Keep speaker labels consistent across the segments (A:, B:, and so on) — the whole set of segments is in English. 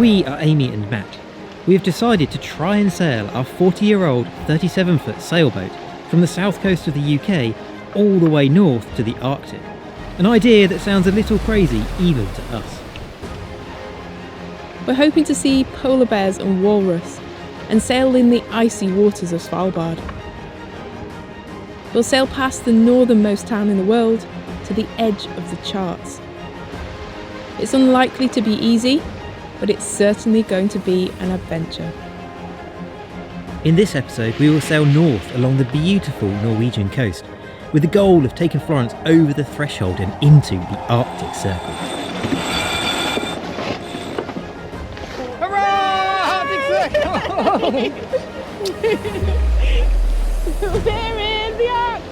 A: We are Amy and Matt. We have decided to try and sail our 40-year-old 37-foot sailboat from the south coast of the UK all the way north to the Arctic. An idea that sounds a little crazy even to us.
B: We're hoping to see polar bears and walrus and sail in the icy waters of Svalbard. We'll sail past the northernmost town in the world to the edge of the charts. It's unlikely to be easy, but it's certainly going to be an adventure.
A: In this episode, we will sail north along the beautiful Norwegian coast, with the goal of taking Florence over the threshold and into the Arctic Circle.
C: Hurrah! Arctic Circle!
B: We're in the Arctic!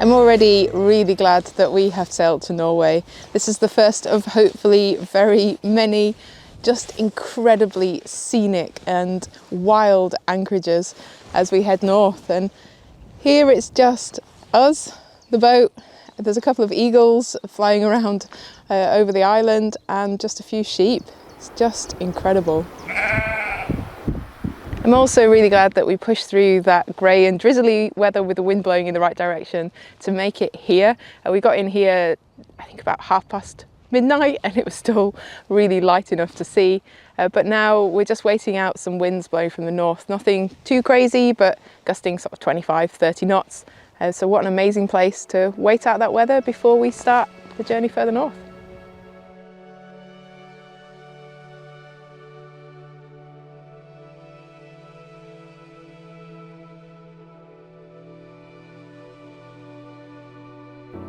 B: I'm already really glad that we have sailed to Norway. This is the first of hopefully very many just incredibly scenic and wild anchorages as we head north. And here it's just us, the boat. There's a couple of eagles flying around over the island and just a few sheep. It's just incredible. I'm also really glad that we pushed through that grey and drizzly weather with the wind blowing in the right direction to make it here. We got in here, I think about midnight, and it was still really light enough to see. But now we're just waiting out some winds blowing from the north. Nothing too crazy, but gusting sort of 25, 30 knots. So what an amazing place to wait out that weather before we start the journey further north.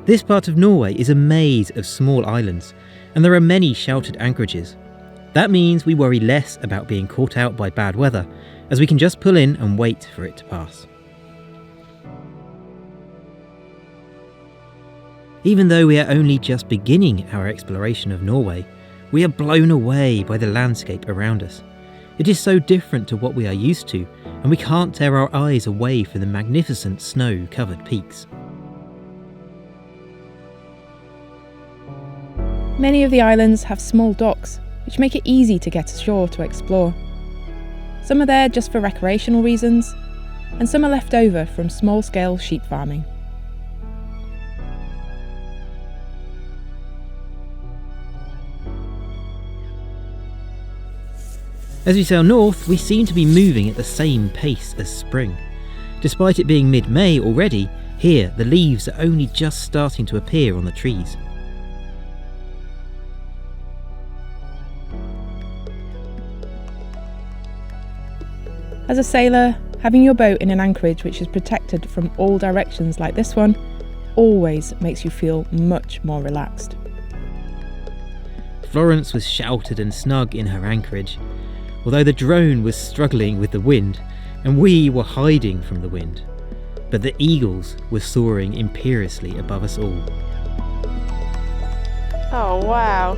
A: This part of Norway is a maze of small islands, and there are many sheltered anchorages. That means we worry less about being caught out by bad weather, as we can just pull in and wait for it to pass. Even though we are only just beginning our exploration of Norway, we are blown away by the landscape around us. It is so different to what we are used to, and we can't tear our eyes away from the magnificent snow-covered peaks.
B: Many of the islands have small docks, which make it easy to get ashore to explore. Some are there just for recreational reasons, and some are left over from small-scale sheep farming.
A: As we sail north, we seem to be moving at the same pace as spring. Despite it being mid-May already, here the leaves are only just starting to appear on the trees.
B: As a sailor, having your boat in an anchorage which is protected from all directions like this one always makes you feel much more relaxed.
A: Florence was sheltered and snug in her anchorage, although the drone was struggling with the wind and we were hiding from the wind. But the eagles were soaring imperiously above us all.
B: Oh wow!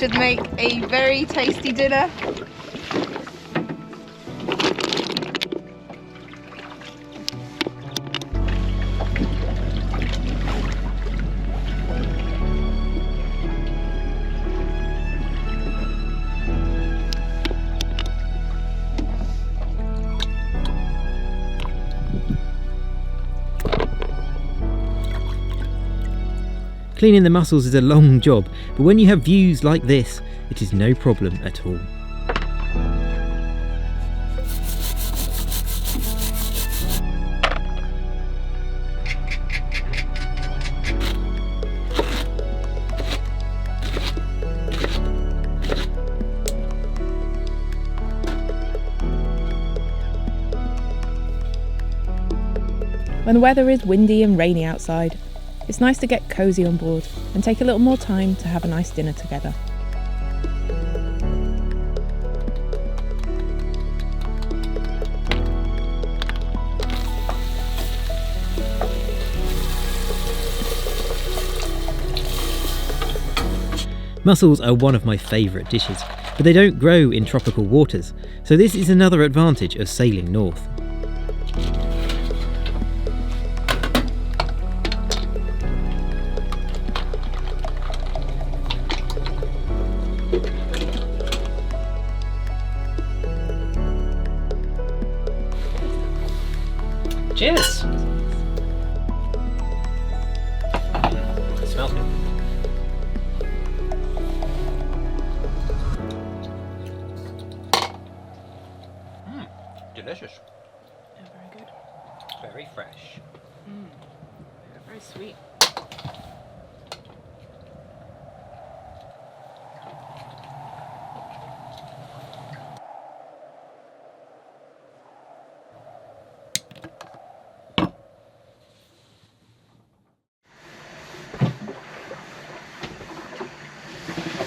B: should make a very tasty dinner.
A: Cleaning the mussels is a long job, but when you have views like this, it is no problem at all.
B: When the weather is windy and rainy outside, it's nice to get cosy on board and take a little more time to have a nice dinner together.
A: Mussels are one of my favourite dishes, but they don't grow in tropical waters, so this is another advantage of sailing north. Cheers! It smells good. Delicious.
B: Yeah, very good.
A: Very fresh.
B: Yeah, very sweet.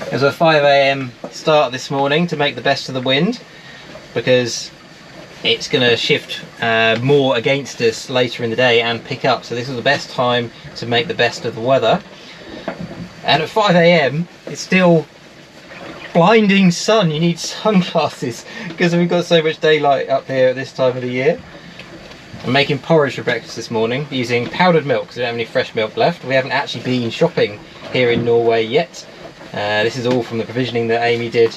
A: It was a 5 AM start this morning to make the best of the wind, because it's going to shift more against us later in the day and pick up, so this was the best time to make the best of the weather. And at 5 AM it's still blinding sun. You need sunglasses because we've got so much daylight up here at this time of the year. I'm making porridge for breakfast this morning using powdered milk because we don't have any fresh milk left. We haven't actually been shopping here in Norway yet. This is all from the provisioning that Amy did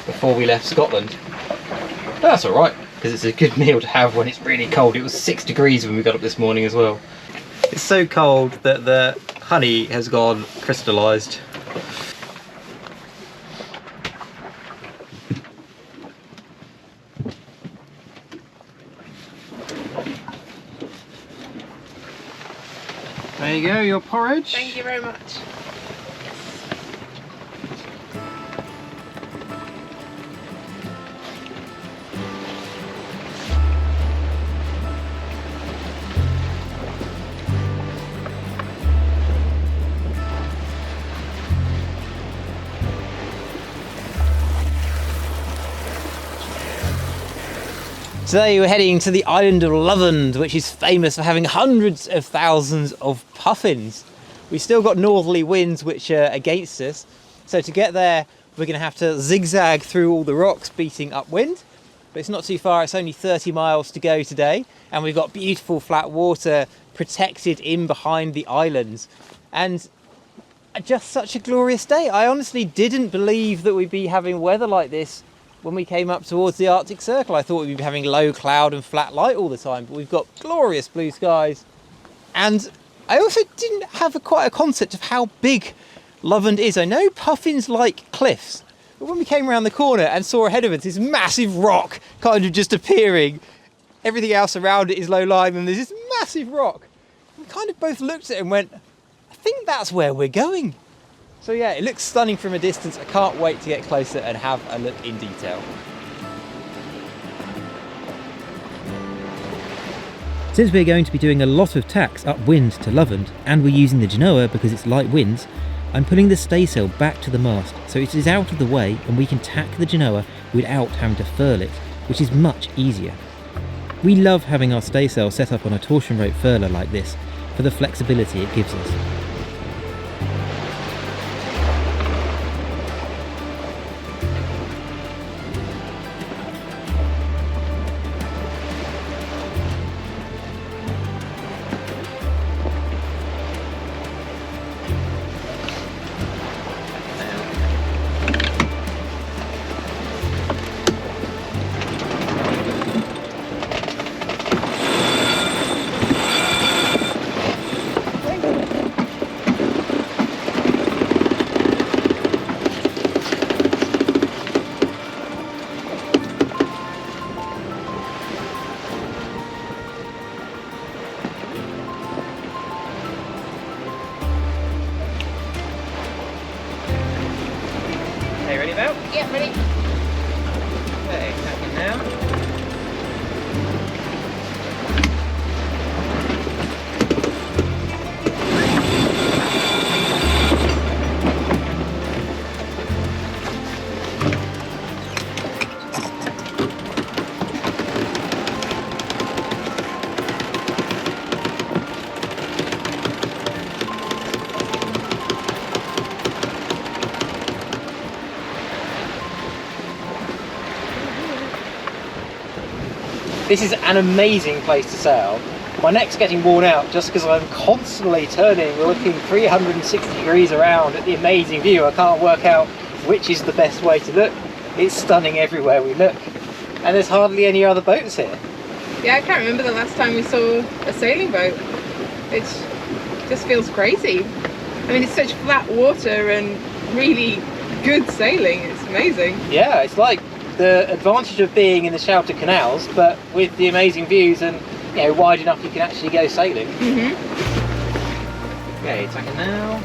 A: before we left Scotland. But that's alright, because it's a good meal to have when it's really cold. It was 6 degrees when we got up this morning as well. It's so cold that the honey has gone crystallised. There you go, your porridge.
B: Thank you very much.
A: Today we're heading to the island of Lovund, which is famous for having hundreds of thousands of puffins. We've still got northerly winds which are against us, so to get there we're going to have to zigzag through all the rocks beating upwind. But it's not too far, it's only 30 miles to go today, and we've got beautiful flat water protected in behind the islands. And just such a glorious day. I honestly didn't believe that we'd be having weather like this when we came up towards the Arctic Circle. I thought we'd be having low cloud and flat light all the time, but we've got glorious blue skies. And I also didn't have quite a concept of how big Lovund is. I know puffins like cliffs, but when we came around the corner and saw ahead of us this massive rock kind of just appearing, everything else around it is low lying, and there's this massive rock. We kind of both looked at it and went, I think that's where we're going. So yeah, it looks stunning from a distance. I can't wait to get closer and have a look in detail. Since we're going to be doing a lot of tacks upwind to Lovund, and we're using the genoa because it's light winds, I'm pulling the staysail back to the mast so it is out of the way and we can tack the genoa without having to furl it, which is much easier. We love having our staysail set up on a torsion rope furler like this for the flexibility it gives us. Okay, tacking now. This is an amazing place to sail. My neck's getting worn out just because I'm constantly turning, looking 360 degrees around at the amazing view. I can't work out which is the best way to look. It's stunning everywhere we look. And there's hardly any other boats here.
B: Yeah, I can't remember the last time we saw a sailing boat. It just feels crazy. I mean, it's such flat water and really good sailing. It's amazing.
A: Yeah, it's like the advantage of being in the sheltered canals, but with the amazing views and, you know, wide enough you can actually go sailing. Okay, tacking now.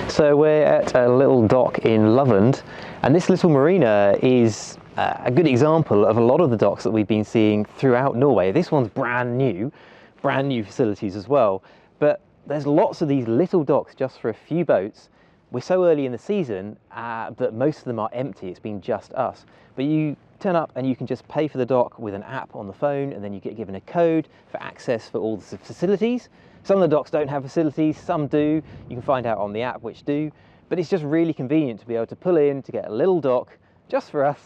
A: So we're at a little dock in Lovund, and this little marina is a good example of a lot of the docks that we've been seeing throughout Norway. This one's brand new facilities as well, but there's lots of these little docks just for a few boats. We're so early in the season that most of them are empty. It's been just us, but you turn up and you can just pay for the dock with an app on the phone, and then you get given a code for access for all the facilities. Some of the docks don't have facilities, some do. You can find out on the app which do, but it's just really convenient to be able to pull in to get a little dock just for us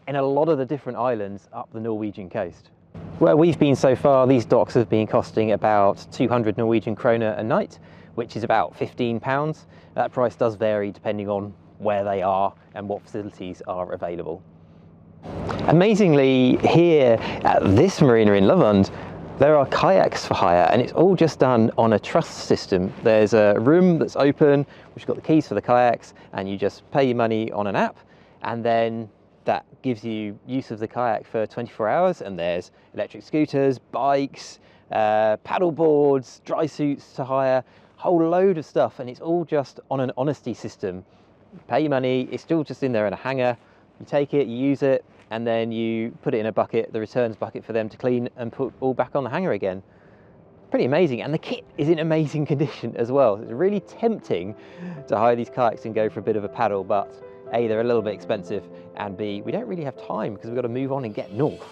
A: in a lot of the different islands up the Norwegian coast. Where we've been so far, these docks have been costing about 200 Norwegian kroner a night, which is about £15. That price does vary depending on where they are and what facilities are available. Amazingly, here at this marina in Lovund, there are kayaks for hire, and it's all just done on a trust system. There's a room that's open, which has got the keys for the kayaks, and you just pay your money on an app, and then that gives you use of the kayak for 24 hours, and there's electric scooters, bikes, paddle boards, dry suits to hire, a whole load of stuff, and it's all just on an honesty system. You pay your money, it's still just in there in a hanger, you take it, you use it, and then you put it in a bucket, the returns bucket, for them to clean and put all back on the hanger again. Pretty amazing, and the kit is in amazing condition as well. It's really tempting to hire these kayaks and go for a bit of a paddle, but A, they're a little bit expensive, and B, we don't really have time because we've got to move on and get north.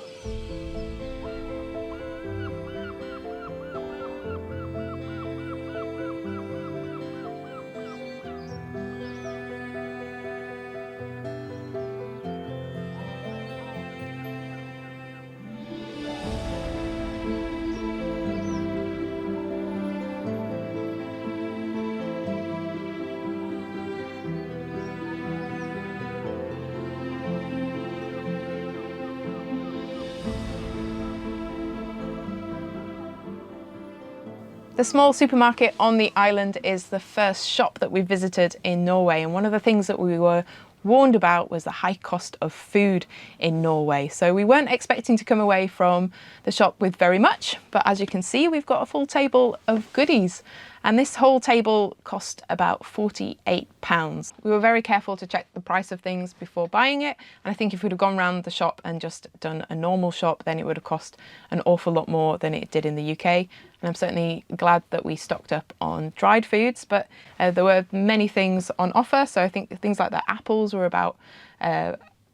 B: The small supermarket on the island is the first shop that we visited in Norway, and one of the things that we were warned about was the high cost of food in Norway. So we weren't expecting to come away from the shop with very much, but as you can see, we've got a full table of goodies. And this whole table cost about £48. We were very careful to check the price of things before buying it. And I think if we'd have gone around the shop and just done a normal shop, then it would have cost an awful lot more than it did in the UK. And I'm certainly glad that we stocked up on dried foods, but there were many things on offer. So I think things like the apples were about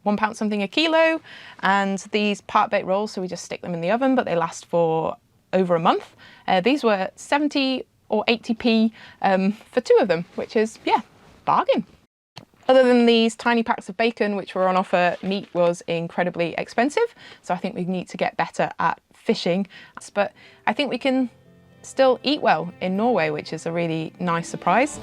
B: £1 something a kilo, and these part bake rolls, so we just stick them in the oven, but they last for over a month. These were 70 or 80p for 2 of them, which is, yeah, bargain. Other than these tiny packs of bacon which were on offer, meat was incredibly expensive, so I think we need to get better at fishing. But I think we can still eat well in Norway, which is a really nice surprise.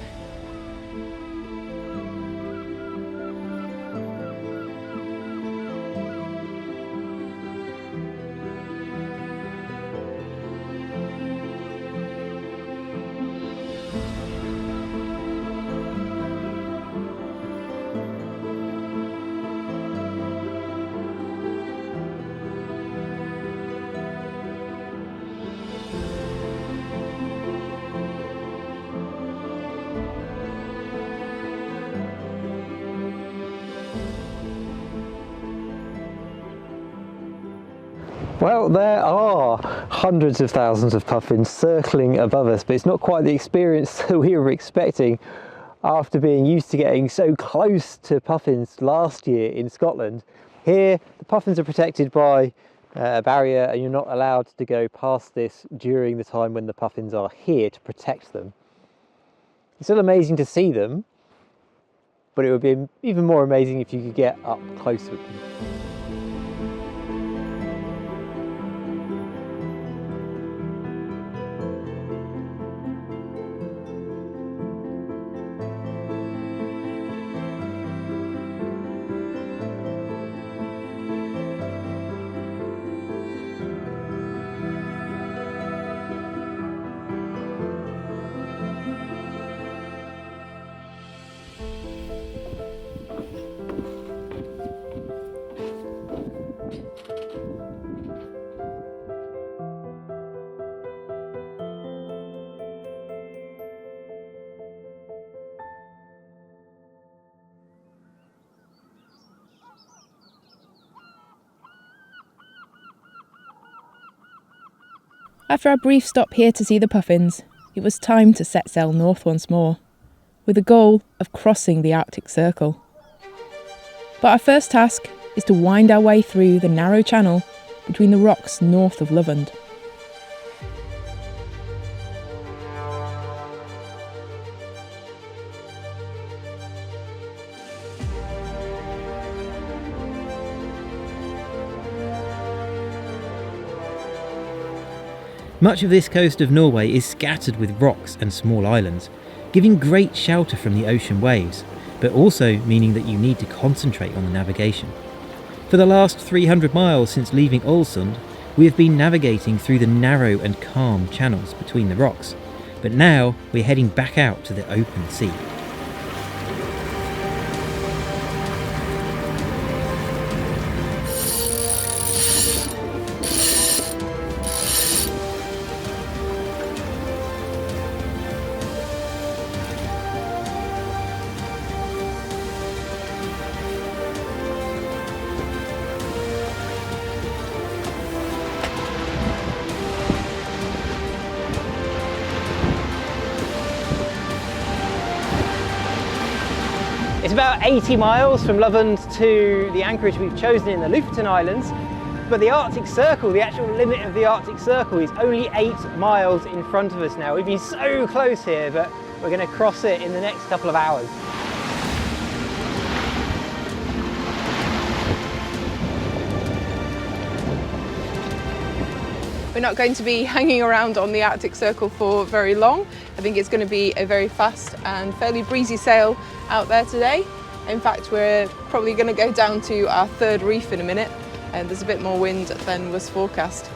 D: Well, there are hundreds of thousands of puffins circling above us, but it's not quite the experience that we were expecting after being used to getting so close to puffins last year in Scotland. Here, the puffins are protected by a barrier, and you're not allowed to go past this during the time when the puffins are here to protect them. It's still amazing to see them, but it would be even more amazing if you could get up close with them.
B: After our brief stop here to see the puffins, it was time to set sail north once more, with the goal of crossing the Arctic Circle. But our first task is to wind our way through the narrow channel between the rocks north of Lovund.
A: Much of this coast of Norway is scattered with rocks and small islands, giving great shelter from the ocean waves, but also meaning that you need to concentrate on the navigation. For the last 300 miles since leaving Ålesund, we have been navigating through the narrow and calm channels between the rocks, but now we're heading back out to the open sea.
D: It's about 80 miles from Lovund to the anchorage we've chosen in the Lofoten Islands, but the Arctic Circle, the actual limit of the Arctic Circle, is only 8 miles in front of us now. We've been so close here, but we're going to cross it in the next couple of hours.
B: We're not going to be hanging around on the Arctic Circle for very long. I think it's going to be a very fast and fairly breezy sail out there today. In fact, we're probably going to go down to our third reef in a minute, and there's a bit more wind than was forecast.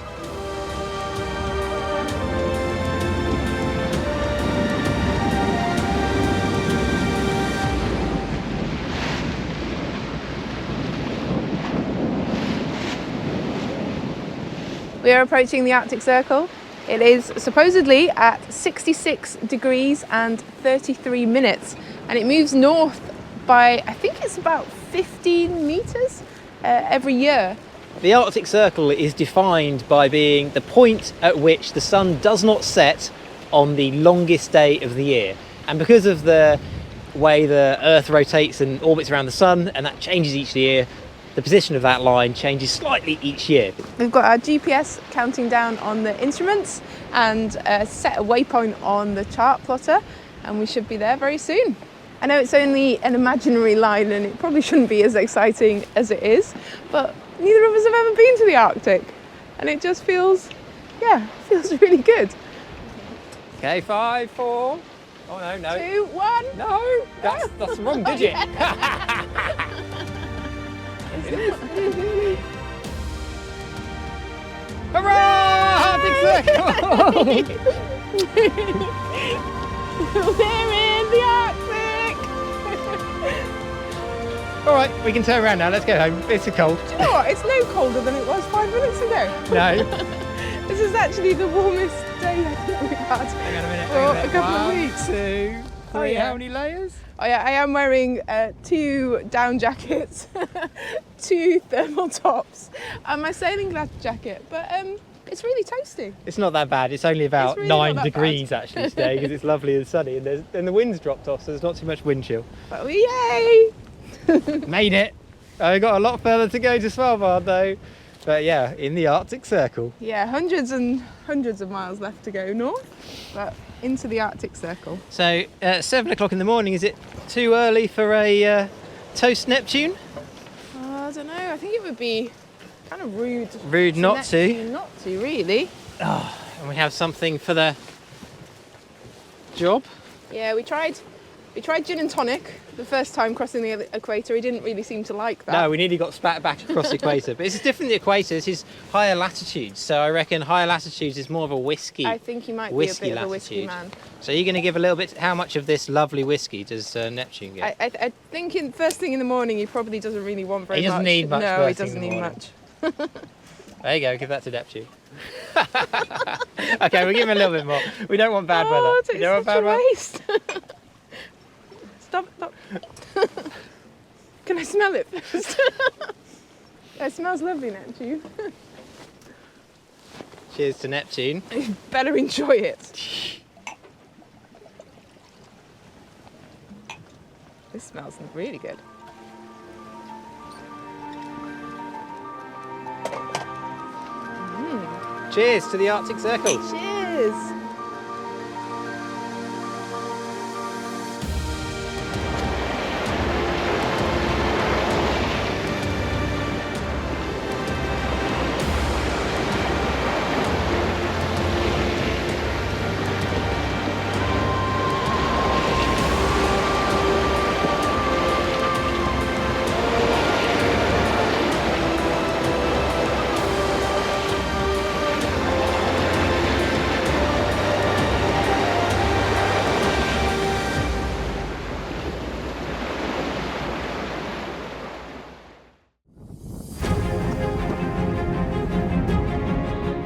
B: We are approaching the Arctic Circle. It is supposedly at 66 degrees and 33 minutes, and it moves north by, I think it's about 15 metres every year.
D: The Arctic Circle is defined by being the point at which the sun does not set on the longest day of the year. And because of the way the Earth rotates and orbits around the sun, and that changes each year,
A: the position of that line changes slightly each year.
B: We've got our GPS counting down on the instruments and set a waypoint on the chart plotter, and we should be there very soon. I know it's only an imaginary line and it probably shouldn't be as exciting as it is, but neither of us have ever been to the Arctic, and it just feels really good.
A: Okay, 5, 4. Oh no.
B: 2, 1.
A: No, that's the wrong digit. Hurrah! Arctic Circle!
B: We're in the Arctic!
A: All right, we can turn around now. Let's go home. It's too cold.
B: Do you know what? It's no colder than it was 5 minutes ago.
A: No.
B: This is actually the warmest day I think we've had
A: Hang on a minute.
B: for a couple of weeks.
A: 1, 2, 3.
B: Oh, yeah.
A: How many layers?
B: Oh yeah, I am wearing 2 down jackets, 2 thermal tops, and my sailing glass jacket. But it's really toasty.
A: It's not that bad. It's only about
B: really
A: 9
B: not that
A: degrees actually today because it's lovely and sunny, and the wind's dropped off, so there's not too much wind chill.
B: But yay!
A: Made it. I got a lot further to go to Svalbard though. But yeah, in the Arctic Circle.
B: Yeah, hundreds and hundreds of miles left to go north, but into the Arctic Circle.
A: So 7 o'clock in the morning, is it too early for a toast Neptune?
B: I don't know, I think it would be kind of rude.
A: Rude not to.
B: Not to, really.
A: Oh, and we have something for the job.
B: Yeah, we tried gin and tonic the first time crossing the equator. He didn't really seem to like that.
A: No, we nearly got spat back across the equator. But it's different the equator. This is higher latitudes. So I reckon higher latitudes is more of a whiskey.
B: I think he might be a bit of a whiskey
A: latitude.
B: man.
A: So you're going to give a little bit. How much of this lovely whiskey does Neptune get?
B: I think first thing in the morning he probably doesn't really want very much.
A: He doesn't need much.
B: No, he
A: first thing
B: doesn't
A: in the
B: need
A: morning.
B: much.
A: There you go. Give that to Neptune. Okay, we'll give him a little bit more. We don't want bad weather.
B: It's
A: You don't want
B: such
A: bad
B: a
A: weather.
B: waste. Stop. Can I smell it first? It smells lovely, Neptune.
A: Cheers to Neptune.
B: You better enjoy it. This smells really good.
A: Cheers to the Arctic Circle.
B: Cheers.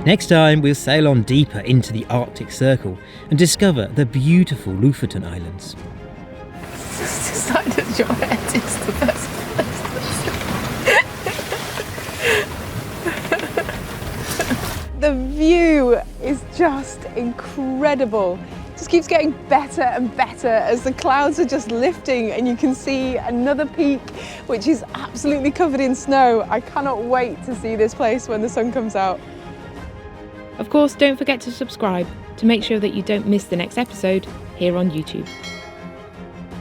A: Next time, we'll sail on deeper into the Arctic Circle and discover the beautiful Lofoten Islands.
B: Just decided your head is the best place. The view is just incredible. It just keeps getting better and better as the clouds are just lifting and you can see another peak which is absolutely covered in snow. I cannot wait to see this place when the sun comes out. Of course, don't forget to subscribe to make sure that you don't miss the next episode here on YouTube.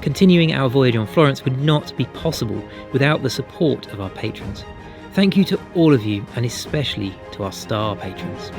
A: Continuing our voyage on Florence would not be possible without the support of our patrons. Thank you to all of you, and especially to our star patrons.